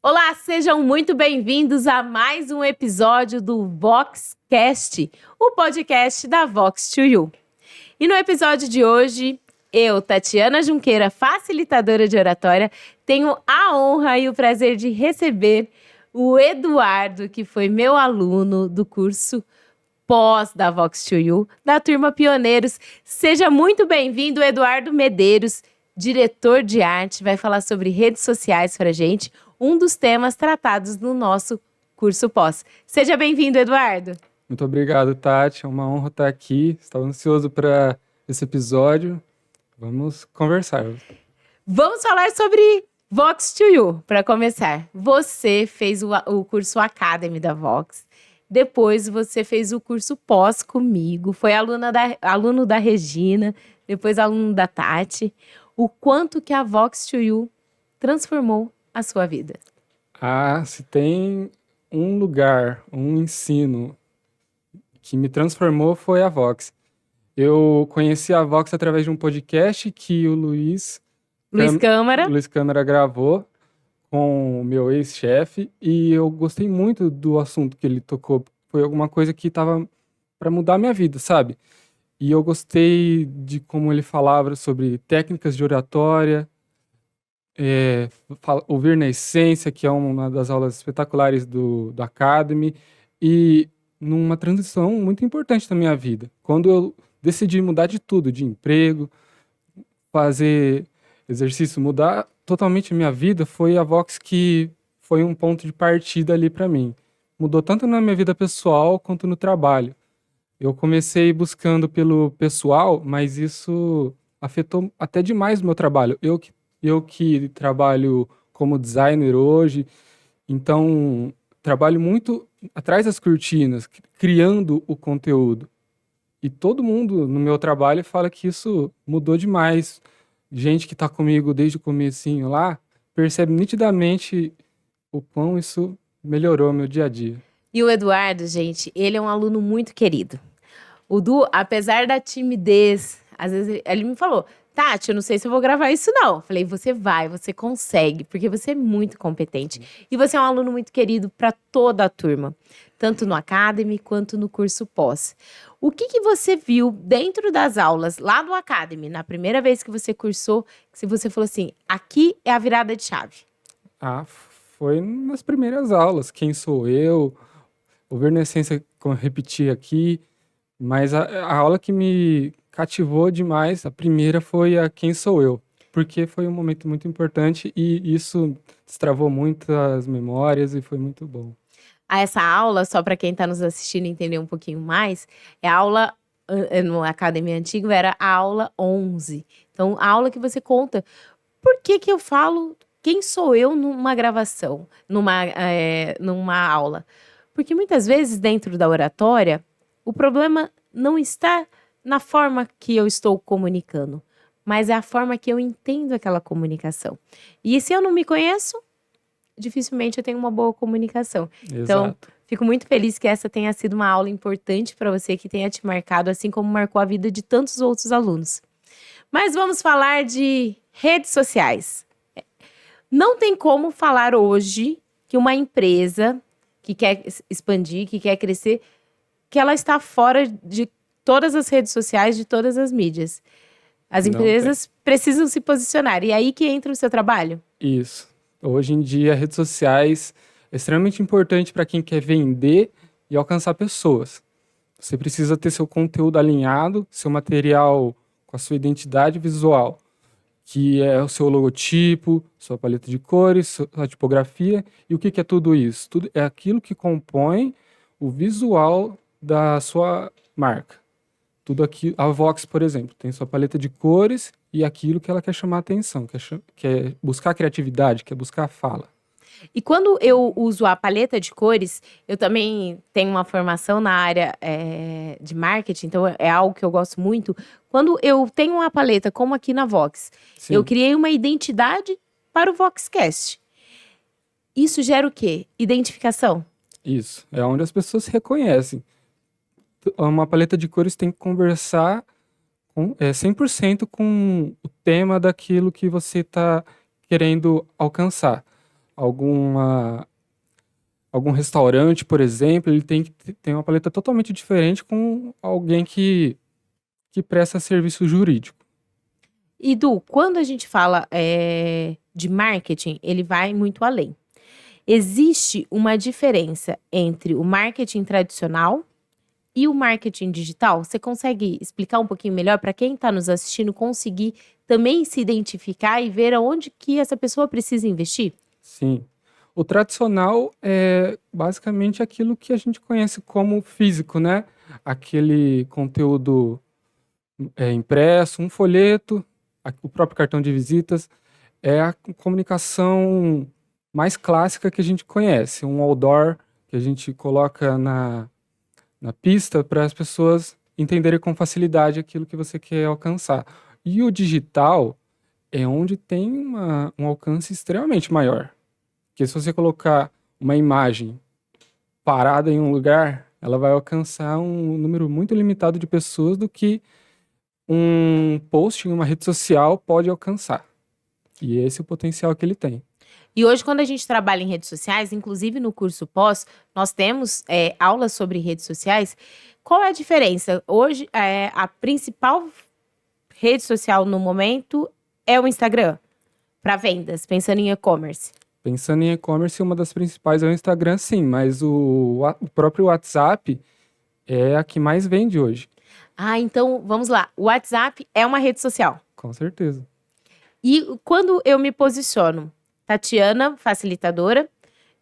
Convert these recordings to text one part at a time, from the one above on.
Olá, sejam muito bem-vindos a mais um episódio do VoxCast, o podcast da Vox2U. E no episódio de hoje, eu, Tatiana Junqueira, facilitadora de oratória, tenho a honra e o prazer de receber o Eduardo, que foi meu aluno do curso pós da Vox2U, da turma Pioneiros. Seja muito bem-vindo, Eduardo Medeiros, diretor de arte, vai falar sobre redes sociais para a gente, um dos temas tratados no nosso curso pós. Seja bem-vindo, Eduardo. Muito obrigado, Tati. É uma honra estar aqui. Estava ansioso para esse episódio. Vamos conversar. Vamos falar sobre Vox2U, para começar. Você fez o curso Academy da Vox. Depois você fez o curso pós comigo. Foi aluno da Regina, depois aluno da Tati. O quanto que a Vox2U transformou a sua vida? Se tem um lugar, um ensino que me transformou foi a Vox. Eu conheci a Vox através de um podcast que o Luiz Câmara gravou com o meu ex-chefe e eu gostei muito do assunto que ele tocou. Foi alguma coisa que estava para mudar a minha vida, sabe? E eu gostei de como ele falava sobre técnicas de oratória, ouvir na essência, que é uma das aulas espetaculares do Academy, e numa transição muito importante na minha vida. Quando eu decidi mudar de tudo, de emprego, fazer exercício, mudar totalmente a minha vida, foi a Vox que foi um ponto de partida ali para mim. Mudou tanto na minha vida pessoal quanto no trabalho. Eu comecei buscando pelo pessoal, mas isso afetou até demais o meu trabalho. Eu que trabalho como designer hoje, então trabalho muito atrás das cortinas, criando o conteúdo. E todo mundo no meu trabalho fala que isso mudou demais. Gente que está comigo desde o comecinho lá, percebe nitidamente o quão isso melhorou meu dia a dia. E o Eduardo, gente, ele é um aluno muito querido. O Du, apesar da timidez, às vezes ele me falou, Tati, eu não sei se eu vou gravar isso não. Falei, você vai, você consegue, porque você é muito competente. E você é um aluno muito querido para toda a turma, tanto no Academy quanto no curso pós. O que você viu dentro das aulas lá do Academy, na primeira vez que você cursou, que você falou assim, aqui é a virada de chave? Foi nas primeiras aulas. Quem sou eu? Ouvir na essência, como eu repeti aqui. Mas a aula que me cativou demais, a primeira foi a Quem Sou Eu? Porque foi um momento muito importante e isso destravou muitas memórias e foi muito bom. Essa aula, só para quem está nos assistindo entender um pouquinho mais, é a aula, no Academia Antigo, era a aula 11. Então, a aula que você conta, por que eu falo quem sou eu numa gravação, numa aula? Porque muitas vezes, dentro da oratória, o problema não está na forma que eu estou comunicando, mas é a forma que eu entendo aquela comunicação. E se eu não me conheço, dificilmente eu tenho uma boa comunicação. Exato. Então, fico muito feliz que essa tenha sido uma aula importante para você, que tenha te marcado, assim como marcou a vida de tantos outros alunos. Mas vamos falar de redes sociais. Não tem como falar hoje que uma empresa que quer expandir, que quer crescer, que ela está fora de todas as redes sociais, de todas as mídias. As empresas precisam se posicionar. E aí que entra o seu trabalho? Isso. Hoje em dia, redes sociais é extremamente importante para quem quer vender e alcançar pessoas. Você precisa ter seu conteúdo alinhado, seu material com a sua identidade visual, que é o seu logotipo, sua paleta de cores, sua tipografia. E o que é tudo isso? Tudo é aquilo que compõe o visual da sua marca. Tudo aqui, a Vox, por exemplo, tem sua paleta de cores e aquilo que ela quer chamar a atenção, quer buscar criatividade, quer buscar fala. E quando eu uso a paleta de cores, eu também tenho uma formação na área de marketing, então é algo que eu gosto muito. Quando eu tenho uma paleta, como aqui na Vox, Sim. Eu criei uma identidade para o VoxCast. Isso gera o quê? Identificação? Isso, é onde as pessoas se reconhecem. Uma paleta de cores tem que conversar 100% com o tema daquilo que você está querendo alcançar. alguma, algum restaurante, por exemplo, ele tem que ter uma paleta totalmente diferente com alguém que presta serviço jurídico. E Du, quando a gente fala de marketing, ele vai muito além. Existe uma diferença entre o marketing tradicional e o marketing digital? Você consegue explicar um pouquinho melhor para quem está nos assistindo conseguir também se identificar e ver aonde que essa pessoa precisa investir? Sim. O tradicional é basicamente aquilo que a gente conhece como físico, né? Aquele conteúdo impresso, um folheto, o próprio cartão de visitas, é a comunicação mais clássica que a gente conhece, um outdoor que a gente coloca na pista para as pessoas entenderem com facilidade aquilo que você quer alcançar. E o digital é onde tem um alcance extremamente maior. Porque se você colocar uma imagem parada em um lugar, ela vai alcançar um número muito limitado de pessoas do que um post em uma rede social pode alcançar. E esse é o potencial que ele tem. E hoje, quando a gente trabalha em redes sociais, inclusive no curso pós, nós temos aulas sobre redes sociais. Qual é a diferença? Hoje, a principal rede social no momento é o Instagram, para vendas, pensando em e-commerce. Pensando em e-commerce, uma das principais é o Instagram, sim, mas o próprio WhatsApp é a que mais vende hoje. Ah, então vamos lá. O WhatsApp é uma rede social. Com certeza. E quando eu me posiciono, Tatiana, facilitadora,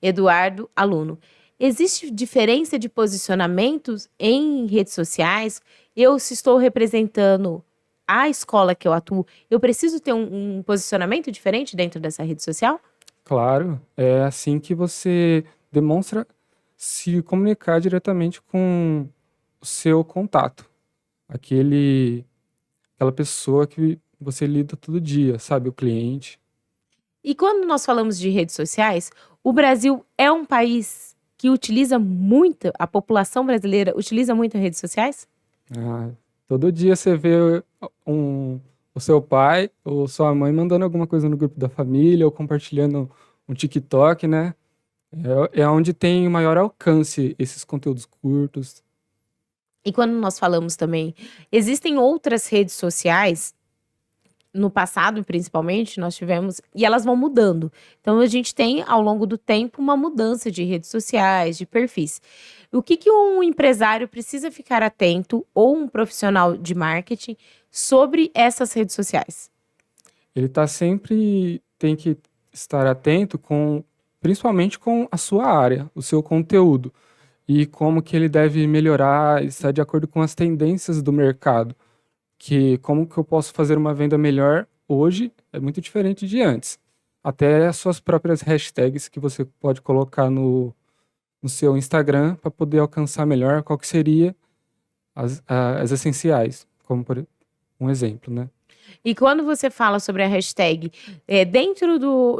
Eduardo, aluno. Existe diferença de posicionamentos em redes sociais? Eu, se estou representando a escola que eu atuo, eu preciso ter um posicionamento diferente dentro dessa rede social? Claro, é assim que você demonstra se comunicar diretamente com o seu contato. Aquela pessoa que você lida todo dia, sabe? O cliente. E quando nós falamos de redes sociais, o Brasil é um país que utiliza muito, a população brasileira utiliza muito redes sociais? Ah, todo dia você vê o seu pai ou sua mãe mandando alguma coisa no grupo da família ou compartilhando um TikTok, né? É onde tem o maior alcance esses conteúdos curtos. E quando nós falamos também, existem outras redes sociais, no passado principalmente, nós tivemos, e elas vão mudando. Então a gente tem ao longo do tempo uma mudança de redes sociais, de perfis. O que um empresário precisa ficar atento ou um profissional de marketing sobre essas redes sociais? Ele tem que estar atento principalmente com a sua área, o seu conteúdo e como que ele deve melhorar, estar de acordo com as tendências do mercado. Que como que eu posso fazer uma venda melhor hoje é muito diferente de antes. Até as suas próprias hashtags que você pode colocar no seu Instagram para poder alcançar melhor qual que seria as essenciais, como por um exemplo, né? E quando você fala sobre a hashtag dentro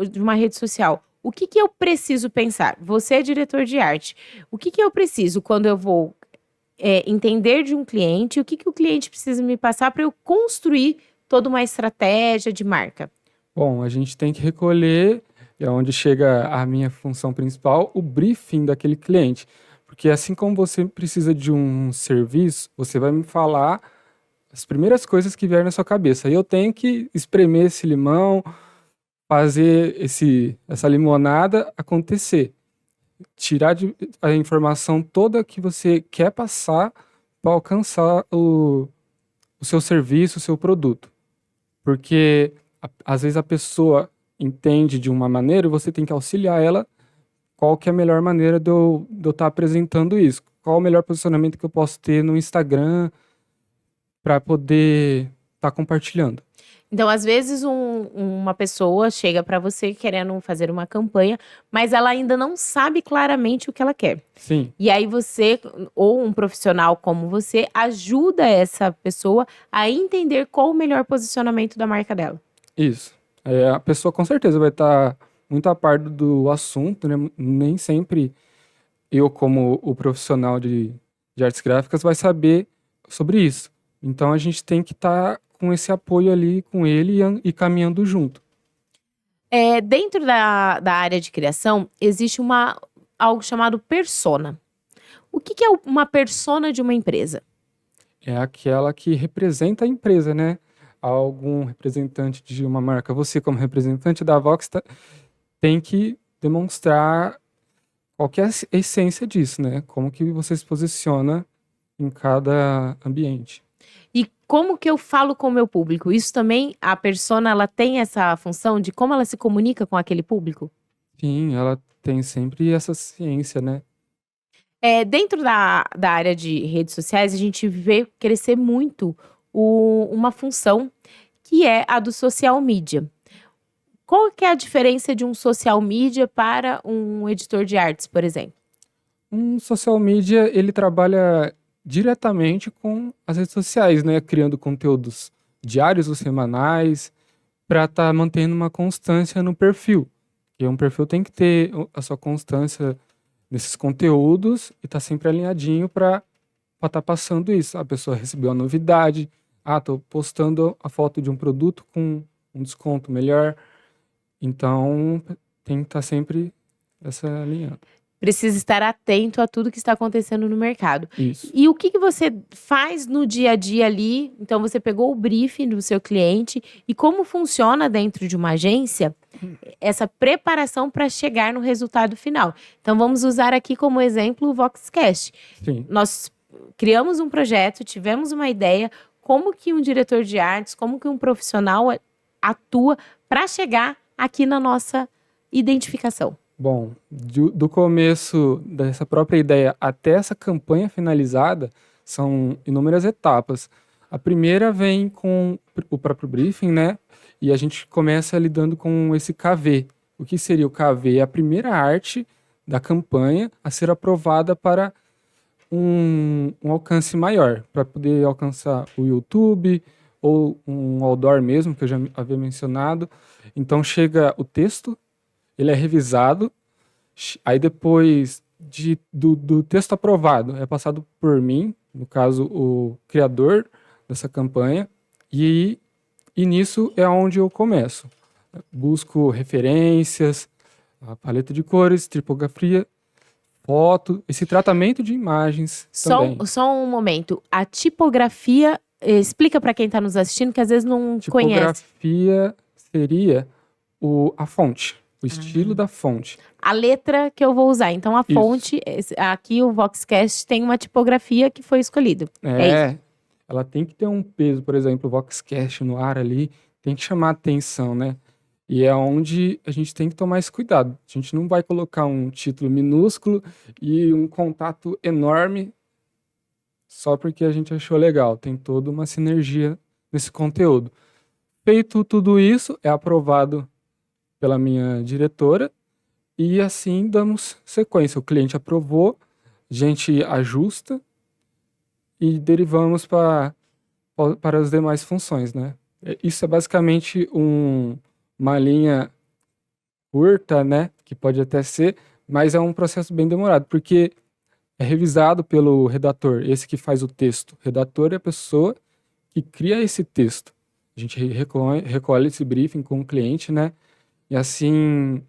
de uma rede social, o que eu preciso pensar? Você é diretor de arte. O que eu preciso quando eu vou entender de um cliente? O que o cliente precisa me passar para eu construir toda uma estratégia de marca? Bom, a gente tem que recolher, é onde chega a minha função principal, o briefing daquele cliente. Porque assim como você precisa de um serviço, você vai me falar as primeiras coisas que vierem na sua cabeça. E eu tenho que espremer esse limão, fazer essa limonada acontecer. Tirar a informação toda que você quer passar para alcançar o seu serviço, o seu produto. Porque às vezes a pessoa entende de uma maneira e você tem que auxiliar ela qual que é a melhor maneira de eu estar apresentando isso. Qual o melhor posicionamento que eu posso ter no Instagram para poder estar compartilhando. Então, às vezes, uma pessoa chega para você querendo fazer uma campanha, mas ela ainda não sabe claramente o que ela quer. Sim, E aí você, ou um profissional como você, ajuda essa pessoa a entender qual o melhor posicionamento da marca dela. isso. A pessoa com certeza vai estar muito a par do assunto, né? Nem sempre eu, como o profissional de artes gráficas, vai saber sobre isso. Então a gente tem que estar com esse apoio ali com ele e caminhando junto. Dentro da área de criação, existe algo chamado persona. O que é uma persona de uma empresa? É aquela que representa a empresa, né? Algum representante de uma marca. Você, como representante da Vox, tem que demonstrar qual que é a essência disso, né? Como que você se posiciona em cada ambiente. E como que eu falo com o meu público? Isso também, a persona, ela tem essa função de como ela se comunica com aquele público? Sim, ela tem sempre essa ciência, né? Dentro da área de redes sociais, a gente vê crescer muito uma função que é a do social media. Qual que é a diferença de um social media para um editor de artes, por exemplo? Um social media, ele trabalha diretamente com as redes sociais, né? Criando conteúdos diários ou semanais para estar mantendo uma constância no perfil. E um perfil tem que ter a sua constância nesses conteúdos e tá sempre alinhadinho para estar passando isso. A pessoa recebeu a novidade, tô postando a foto de um produto com um desconto melhor. Então, tem que estar sempre essa alinhada. Precisa estar atento a tudo que está acontecendo no mercado. Isso. E o que você faz no dia a dia ali? Então, você pegou o briefing do seu cliente e como funciona dentro de uma agência essa preparação para chegar no resultado final. Então, vamos usar aqui como exemplo o Voxcast. Sim. Nós criamos um projeto, tivemos uma ideia, como que um diretor de artes, como que um profissional atua para chegar aqui na nossa identificação. Bom, do começo dessa própria ideia até essa campanha finalizada, são inúmeras etapas. A primeira vem com o próprio briefing, né? E a gente começa lidando com esse KV. O que seria o KV? É a primeira arte da campanha a ser aprovada para um alcance maior, para poder alcançar o YouTube ou um outdoor mesmo, que eu já havia mencionado. Então chega o texto, ele é revisado, aí depois do texto aprovado, é passado por mim, no caso o criador dessa campanha, e nisso é onde eu começo. Busco referências, a paleta de cores, tipografia, foto, esse tratamento de imagens também. Só um momento, a tipografia, explica para quem está nos assistindo que às vezes não conhece. Tipografia seria a fonte. O estilo da fonte. A letra que eu vou usar. Então, a fonte, aqui o Voxcast tem uma tipografia que foi escolhida. É isso. Ela tem que ter um peso, por exemplo, o Voxcast no ar ali, tem que chamar atenção, né? E é onde a gente tem que tomar esse cuidado. A gente não vai colocar um título minúsculo e um contato enorme só porque a gente achou legal. Tem toda uma sinergia nesse conteúdo. Feito tudo isso, é aprovado pela minha diretora, e assim damos sequência. O cliente aprovou, a gente ajusta e derivamos para as demais funções, né? Isso é basicamente uma linha curta, né? Que pode até ser, mas é um processo bem demorado, porque é revisado pelo redator, esse que faz o texto. O redator é a pessoa que cria esse texto. A gente recolhe esse briefing com o cliente, né? E assim,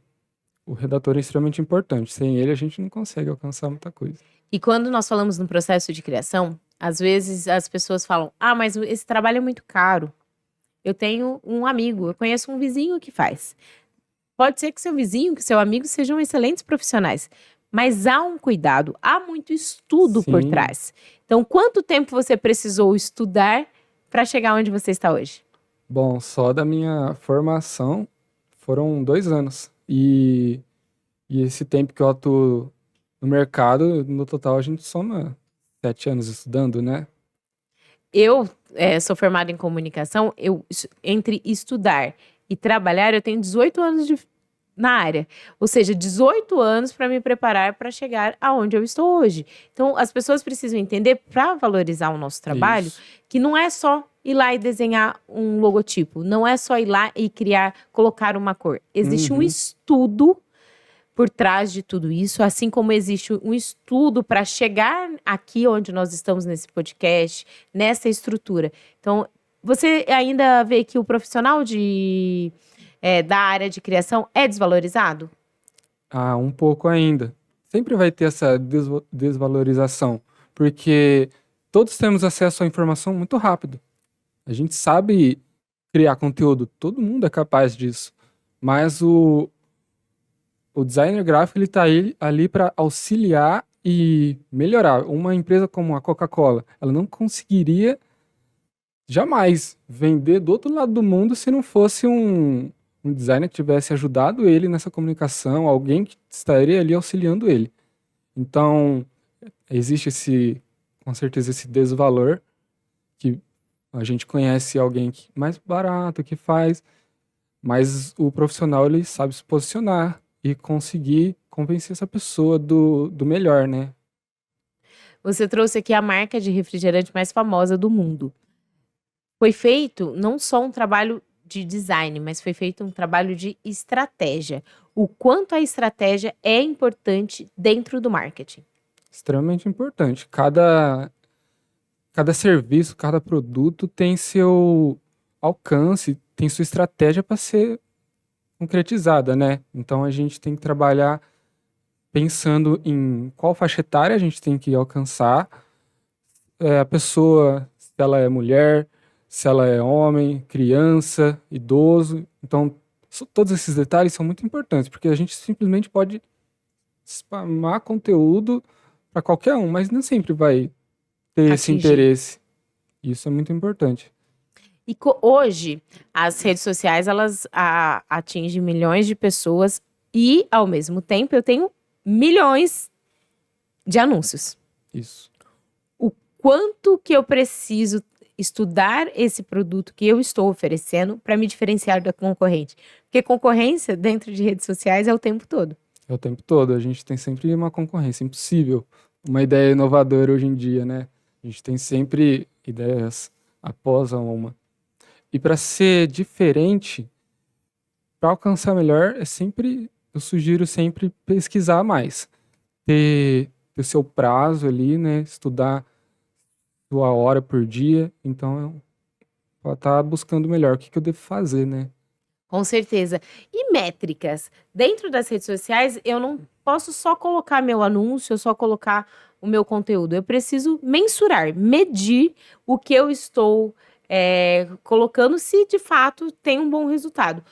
o redator é extremamente importante. Sem ele, a gente não consegue alcançar muita coisa. E quando nós falamos no processo de criação, às vezes as pessoas falam, mas esse trabalho é muito caro. Eu tenho um amigo, eu conheço um vizinho que faz. Pode ser que seu vizinho, que seu amigo sejam excelentes profissionais, mas há um cuidado, há muito estudo por trás. Então, quanto tempo você precisou estudar para chegar onde você está hoje? Bom, só da minha formação foram 2 anos. E esse tempo que eu atuo no mercado, no total a gente soma 7 anos estudando, né? Eu sou formada em comunicação, entre estudar e trabalhar, eu tenho 18 anos na área. Ou seja, 18 anos para me preparar para chegar aonde eu estou hoje. Então, as pessoas precisam entender, para valorizar o nosso trabalho, que não é só ir lá e desenhar um logotipo. Não é só ir lá e colocar uma cor. Existe um estudo por trás de tudo isso, assim como existe um estudo para chegar aqui onde nós estamos nesse podcast, nessa estrutura. Então, você ainda vê que o profissional de da área de criação é desvalorizado? Ah, um pouco ainda. Sempre vai ter essa desvalorização, porque todos temos acesso à informação muito rápido. A gente sabe criar conteúdo, todo mundo é capaz disso. Mas o designer gráfico ele está ali para auxiliar e melhorar. Uma empresa como a Coca-Cola, ela não conseguiria jamais vender do outro lado do mundo se não fosse um designer que tivesse ajudado ele nessa comunicação, alguém que estaria ali auxiliando ele. Então, existe com certeza, esse desvalor que a gente conhece alguém mais barato que faz, mas o profissional ele sabe se posicionar e conseguir convencer essa pessoa do melhor, né? Você trouxe aqui a marca de refrigerante mais famosa do mundo. Foi feito não só um trabalho de design, mas foi feito um trabalho de estratégia. O quanto a estratégia é importante dentro do marketing. Extremamente importante. Cada serviço, cada produto tem seu alcance, tem sua estratégia para ser concretizada, né? Então a gente tem que trabalhar pensando em qual faixa etária a gente tem que alcançar, a pessoa, se ela é mulher, se ela é homem, criança, idoso. Então, todos esses detalhes são muito importantes, porque a gente simplesmente pode spamar conteúdo para qualquer um, mas não sempre vai ter esse Atingir. interesse. Isso é muito importante. E hoje, as redes sociais, elas atingem milhões de pessoas e, ao mesmo tempo, eu tenho milhões de anúncios. Isso. O quanto que eu preciso estudar esse produto que eu estou oferecendo para me diferenciar da concorrente? Porque concorrência dentro de redes sociais é o tempo todo. É o tempo todo. A gente tem sempre uma concorrência. Impossível uma ideia inovadora hoje em dia, né? A gente tem sempre ideias após uma. E para ser diferente, para alcançar melhor, eu sugiro sempre pesquisar mais. Ter seu prazo ali, né? Estudar sua hora por dia. Então, para estar buscando melhor o que eu devo fazer, né? Com certeza. E métricas? Dentro das redes sociais, eu não posso só colocar meu anúncio, só colocar o meu conteúdo. Eu preciso mensurar, medir o que eu estou colocando, se de fato tem um bom resultado.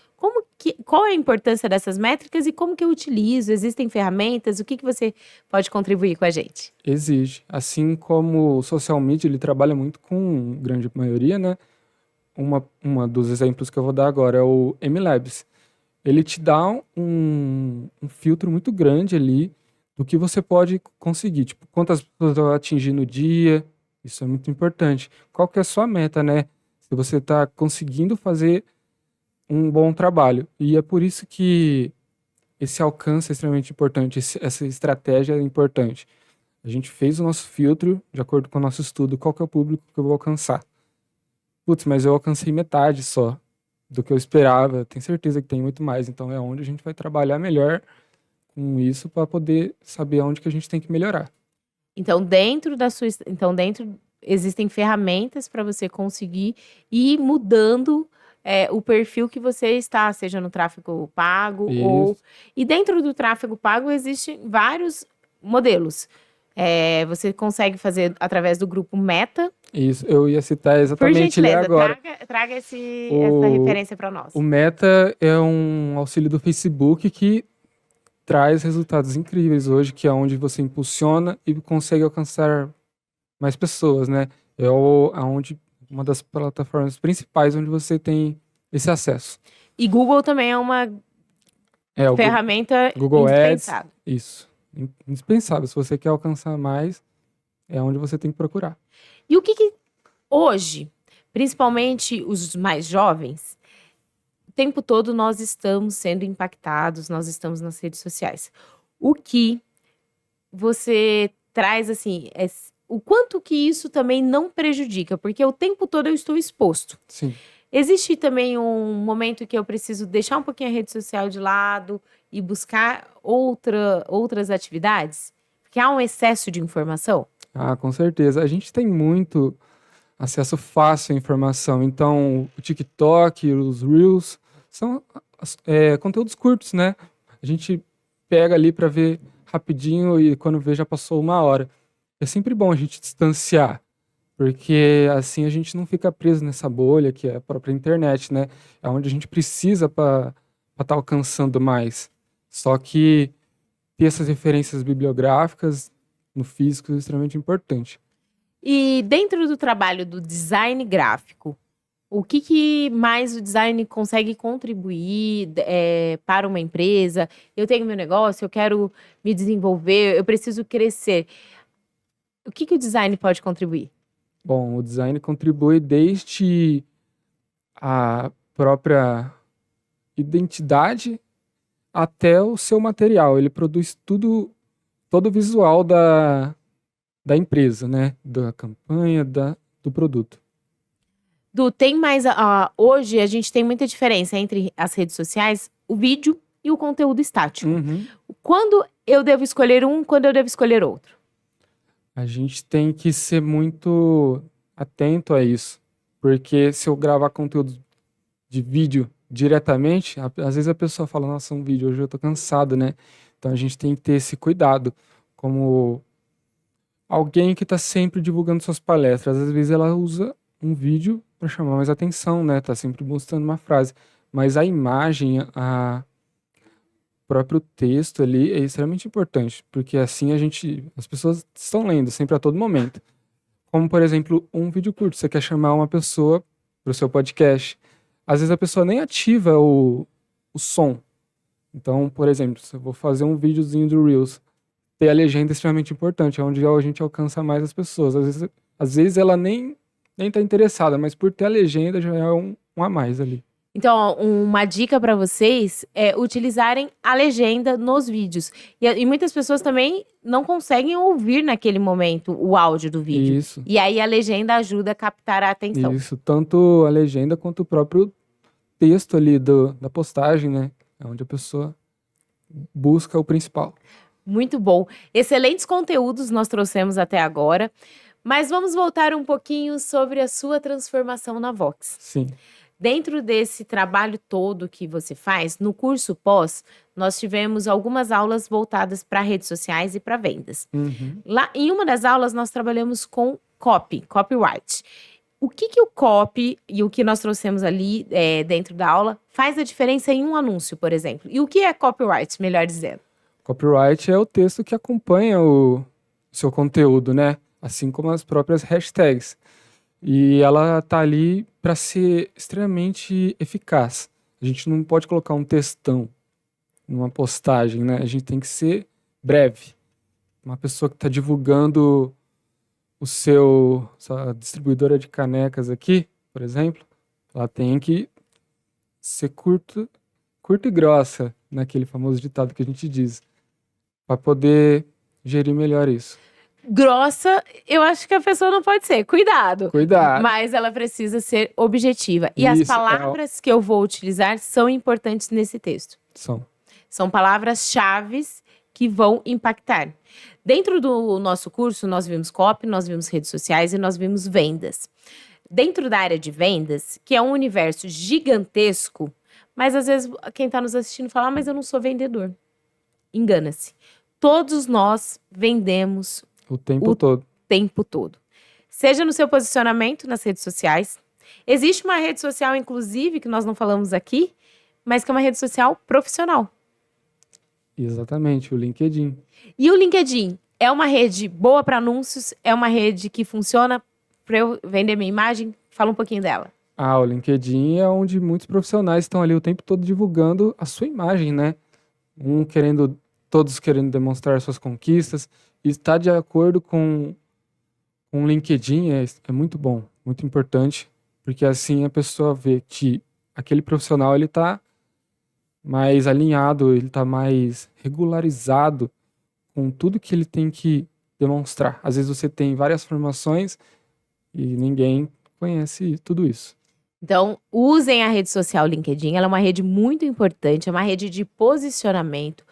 Qual é a importância dessas métricas e como que eu utilizo? Existem ferramentas? O que você pode contribuir com a gente? Exige. Assim como o social media, ele trabalha muito com grande maioria, né? Uma dos exemplos que eu vou dar agora é o MLabs. Ele te dá um filtro muito grande ali do que você pode conseguir. Tipo, quantas pessoas vai atingir no dia. Isso é muito importante. Qual que é a sua meta, né? Se você está conseguindo fazer um bom trabalho. E é por isso que esse alcance é extremamente importante, essa estratégia é importante. A gente fez o nosso filtro de acordo com o nosso estudo, qual que é o público que eu vou alcançar. Putz, mas eu alcancei metade só do que eu esperava. Tenho certeza que tem muito mais. Então é onde a gente vai trabalhar melhor com isso para poder saber onde que a gente tem que melhorar. Então, dentro existem ferramentas para você conseguir ir mudando o perfil que você está, seja no tráfego pago ou... Isso. E dentro do tráfego pago existem vários modelos. Você consegue fazer através do grupo Meta. Isso, eu ia citar Por exatamente ele gentileza, agora. traga essa referência para nós. O Meta é um auxílio do Facebook que traz resultados incríveis hoje, que é onde você impulsiona e consegue alcançar mais pessoas, né? Uma das plataformas principais onde você tem esse acesso. E Google também é uma ferramenta Google Ads, indispensável. isso. Indispensável. Se você quer alcançar mais, é onde você tem que procurar. E o que hoje, principalmente os mais jovens, o tempo todo nós estamos sendo impactados, nós estamos nas redes sociais. O que você traz, assim, o quanto que isso também não prejudica? Porque o tempo todo eu estou exposto. Sim. Existe também um momento que eu preciso deixar um pouquinho a rede social de lado e buscar outras atividades? Porque há um excesso de informação? Ah, com certeza. A gente tem muito acesso fácil à informação. Então, o TikTok, os Reels, são conteúdos curtos, né? A gente pega ali para ver rapidinho e quando vê já passou 1 hora. É sempre bom a gente distanciar, porque assim a gente não fica preso nessa bolha que é a própria internet, né? É onde a gente precisa para estar alcançando mais. Só que ter essas referências bibliográficas no físico é extremamente importante. E dentro do trabalho do design gráfico, o que mais o design consegue contribuir para uma empresa? Eu tenho meu negócio, eu quero me desenvolver, eu preciso crescer. O que o design pode contribuir? Bom, o design contribui desde a própria identidade até o seu material. Ele produz tudo, todo o visual da empresa, né? Da campanha, do produto. Du, tem mais. Hoje a gente tem muita diferença entre as redes sociais, o vídeo e o conteúdo estático. Uhum. Quando eu devo escolher um, quando eu devo escolher outro? A gente tem que ser muito atento a isso, porque se eu gravar conteúdo de vídeo diretamente, às vezes a pessoa fala, nossa, um vídeo, hoje eu tô cansado, né? Então a gente tem que ter esse cuidado, como alguém que tá sempre divulgando suas palestras, às vezes ela usa um vídeo para chamar mais atenção, né? Tá sempre mostrando uma frase, mas a imagem, próprio texto ali é extremamente importante, porque assim as pessoas estão lendo sempre a todo momento. Como, por exemplo, um vídeo curto, você quer chamar uma pessoa para o seu podcast. Às vezes a pessoa nem ativa o som. Então, por exemplo, se eu vou fazer um videozinho do Reels, ter a legenda é extremamente importante, é onde a gente alcança mais as pessoas. Às vezes ela nem tá interessada, mas por ter a legenda já é um a mais ali. Então, ó, uma dica para vocês é utilizarem a legenda nos vídeos. E muitas pessoas também não conseguem ouvir naquele momento o áudio do vídeo. Isso. E aí a legenda ajuda a captar a atenção. Isso, tanto a legenda quanto o próprio texto ali da postagem, né? É onde a pessoa busca o principal. Muito bom. Excelentes conteúdos nós trouxemos até agora. Mas vamos voltar um pouquinho sobre a sua transformação na Vox. Sim. Dentro desse trabalho todo que você faz, no curso pós, nós tivemos algumas aulas voltadas para redes sociais e para vendas. Uhum. Lá, em uma das aulas, nós trabalhamos com copyright. O que o copy e o que nós trouxemos ali dentro da aula faz a diferença em um anúncio, por exemplo? E o que é copyright, melhor dizendo? Copyright é o texto que acompanha o seu conteúdo, né? Assim como as próprias hashtags. E ela tá ali para ser extremamente eficaz. A gente não pode colocar um textão numa postagem, né? A gente tem que ser breve. Uma pessoa que está divulgando sua distribuidora de canecas aqui, por exemplo, ela tem que ser curta e grossa, naquele famoso ditado que a gente diz, para poder gerir melhor isso. Grossa, eu acho que a pessoa não pode ser. Cuidado. Cuidado. Mas ela precisa ser objetiva. E as Isso, palavras que eu vou utilizar são importantes nesse texto. São palavras-chave que vão impactar. Dentro do nosso curso, nós vimos copy, nós vimos redes sociais e nós vimos vendas. Dentro da área de vendas, que é um universo gigantesco, mas às vezes quem está nos assistindo fala, mas eu não sou vendedor. Engana-se. Todos nós vendemos o tempo todo. Seja no seu posicionamento nas redes sociais. Existe uma rede social, inclusive, que nós não falamos aqui, mas que é uma rede social profissional. Exatamente, o LinkedIn. E o LinkedIn é uma rede boa para anúncios? É uma rede que funciona para eu vender minha imagem? Fala um pouquinho dela. O LinkedIn é onde muitos profissionais estão ali o tempo todo divulgando a sua imagem, né? Todos querendo demonstrar suas conquistas. E estar de acordo com o LinkedIn é muito bom, muito importante, porque assim a pessoa vê que aquele profissional ele está mais alinhado, ele está mais regularizado com tudo que ele tem que demonstrar. Às vezes você tem várias formações e ninguém conhece tudo isso. Então, usem a rede social LinkedIn, ela é uma rede muito importante, é uma rede de posicionamento.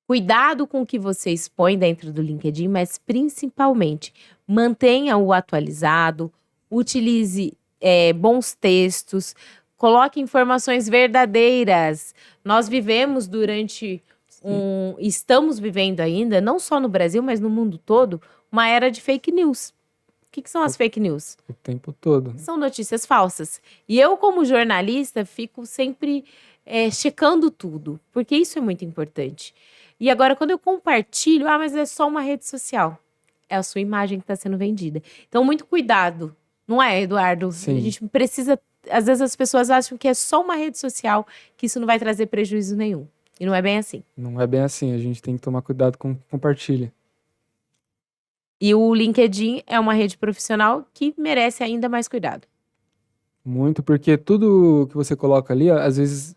Cuidado com o que você expõe dentro do LinkedIn, mas principalmente mantenha-o atualizado, utilize bons textos, Coloque informações verdadeiras. Nós vivemos estamos vivendo ainda, não só no Brasil, mas no mundo todo, uma era de fake news. O que são as fake news? O tempo todo. São notícias falsas. E eu, como jornalista, fico sempre checando tudo, porque isso é muito importante. E agora, quando eu compartilho, mas é só uma rede social. É a sua imagem que está sendo vendida. Então, muito cuidado. Não é, Eduardo? Sim. A gente precisa... Às vezes as pessoas acham que é só uma rede social, que isso não vai trazer prejuízo nenhum. E não é bem assim. Não é bem assim. A gente tem que tomar cuidado com o que compartilha. E o LinkedIn é uma rede profissional que merece ainda mais cuidado. Muito, porque tudo que você coloca ali, às vezes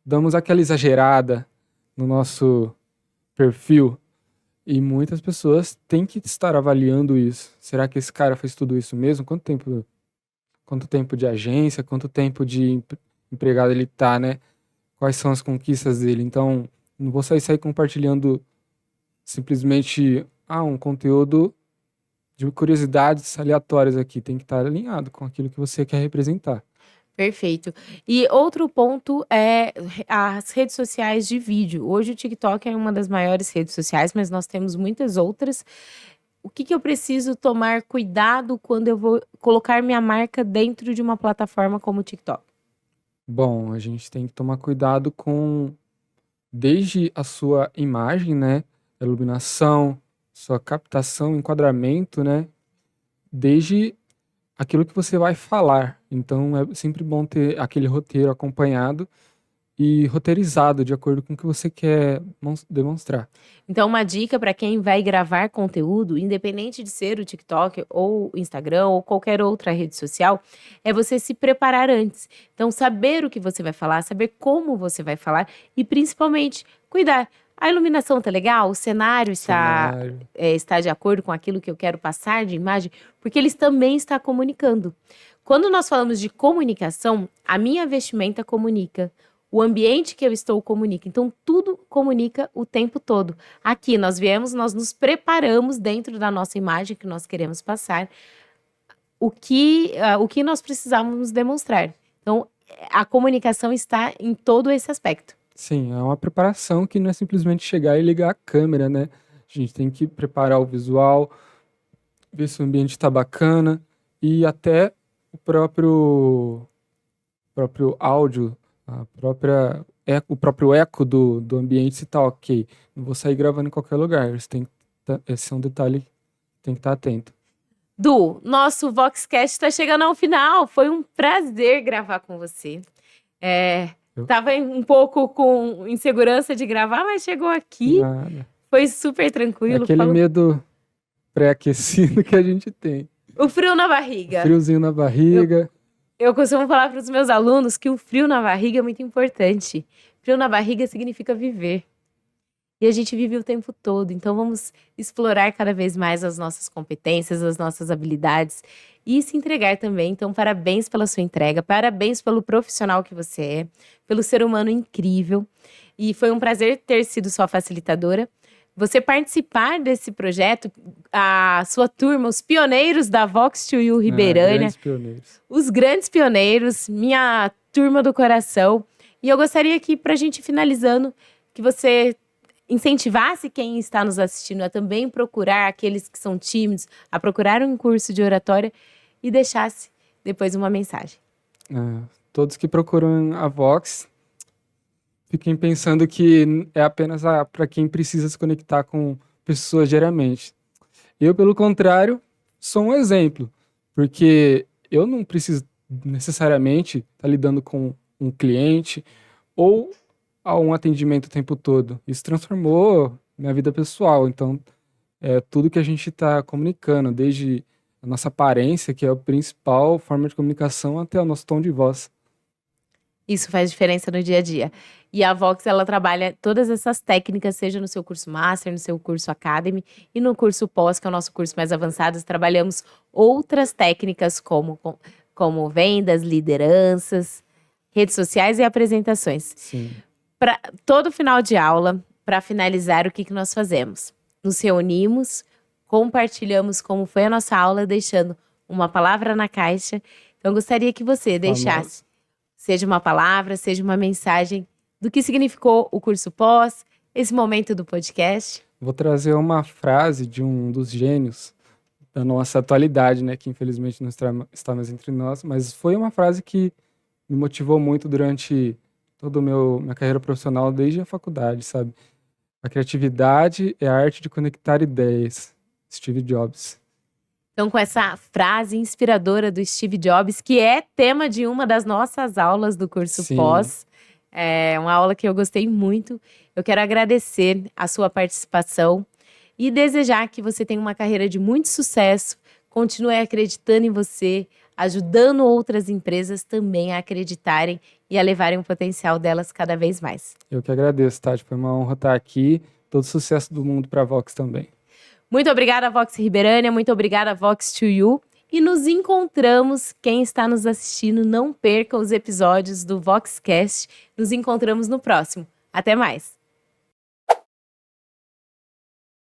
damos aquela exagerada no nosso perfil. E muitas pessoas têm que estar avaliando isso. Será que esse cara fez tudo isso mesmo? Quanto tempo de agência, quanto tempo de empregado ele tá, né? Quais são as conquistas dele? Então, não vou sair compartilhando simplesmente um conteúdo de curiosidades aleatórias aqui. Tem que estar alinhado com aquilo que você quer representar. Perfeito. E outro ponto é as redes sociais de vídeo. Hoje o TikTok é uma das maiores redes sociais, mas nós temos muitas outras. O que eu preciso tomar cuidado quando eu vou colocar minha marca dentro de uma plataforma como o TikTok? Bom, a gente tem que tomar cuidado desde a sua imagem, né? Iluminação, sua captação, enquadramento, né? Desde aquilo que você vai falar. Então é sempre bom ter aquele roteiro acompanhado e roteirizado de acordo com o que você quer demonstrar. Então, uma dica para quem vai gravar conteúdo, independente de ser o TikTok ou o Instagram ou qualquer outra rede social, é você se preparar antes. Então, saber o que você vai falar, saber como você vai falar e, principalmente, cuidar. A iluminação tá legal? O cenário está de acordo com aquilo que eu quero passar de imagem? Porque eles também estão comunicando. Quando nós falamos de comunicação, a minha vestimenta comunica. O ambiente que eu estou comunica. Então, tudo comunica o tempo todo. Aqui, nós nos preparamos dentro da nossa imagem que nós queremos passar, o que nós precisamos demonstrar. Então, a comunicação está em todo esse aspecto. Sim, é uma preparação que não é simplesmente chegar e ligar a câmera, né? A gente tem que preparar o visual, ver se o ambiente está bacana e até o próprio áudio, o próprio eco do ambiente se tá ok. Não vou sair gravando em qualquer lugar. Esse é um detalhe que tem que estar atento. Du, nosso Voxcast está chegando ao final. Foi um prazer gravar com você. Tava um pouco com insegurança de gravar, mas chegou aqui. Nada. Foi super tranquilo. Aquele medo pré-aquecido que a gente tem. O frio na barriga. Friozinho na barriga. Eu costumo falar para os meus alunos que o frio na barriga é muito importante. Frio na barriga significa viver. E a gente vive o tempo todo. Então vamos explorar cada vez mais as nossas competências, as nossas habilidades e se entregar também. Então, parabéns pela sua entrega, parabéns pelo profissional que você é, pelo ser humano incrível. E foi um prazer ter sido sua facilitadora. Você participar desse projeto, a sua turma, os pioneiros da Vox2U Ribeirânia. Os grandes pioneiros, minha turma do coração. E eu gostaria que, para a gente finalizando, que você incentivasse quem está nos assistindo a também procurar, aqueles que são tímidos, a procurar um curso de oratória e deixasse depois uma mensagem. Todos que procuram a Vox, fiquem pensando que é apenas para quem precisa se conectar com pessoas diariamente. Eu, pelo contrário, sou um exemplo, porque eu não preciso necessariamente estar lidando com um cliente ou a um atendimento o tempo todo. Isso transformou minha vida pessoal. Então, tudo que a gente está comunicando, desde a nossa aparência, que é a principal forma de comunicação, até o nosso tom de voz. Isso faz diferença no dia a dia. E a Vox, ela trabalha todas essas técnicas, seja no seu curso Master, no seu curso Academy e no curso Pós, que é o nosso curso mais avançado. Trabalhamos outras técnicas como vendas, lideranças, redes sociais e apresentações. Sim. Para todo final de aula, para finalizar, o que nós fazemos? Nos reunimos, compartilhamos como foi a nossa aula, deixando uma palavra na caixa. Então, eu gostaria que você deixasse Seja uma palavra, seja uma mensagem do que significou o curso pós, esse momento do podcast. Vou trazer uma frase de um dos gênios da nossa atualidade, né, que infelizmente não está mais entre nós, mas foi uma frase que me motivou muito durante toda a minha carreira profissional, desde a faculdade, sabe? A criatividade é a arte de conectar ideias. Steve Jobs. Então, com essa frase inspiradora do Steve Jobs, que é tema de uma das nossas aulas do curso Sim. pós, é uma aula que eu gostei muito. Eu quero agradecer a sua participação e desejar que você tenha uma carreira de muito sucesso, continue acreditando em você, ajudando outras empresas também a acreditarem e a levarem o potencial delas cada vez mais. Eu que agradeço, Tati. Foi uma honra estar aqui. Todo sucesso do mundo para a Vox também. Muito obrigada, Vox Ribeirânia. Muito obrigada, Vox2U. E nos encontramos, quem está nos assistindo, não perca os episódios do VoxCast. Nos encontramos no próximo. Até mais!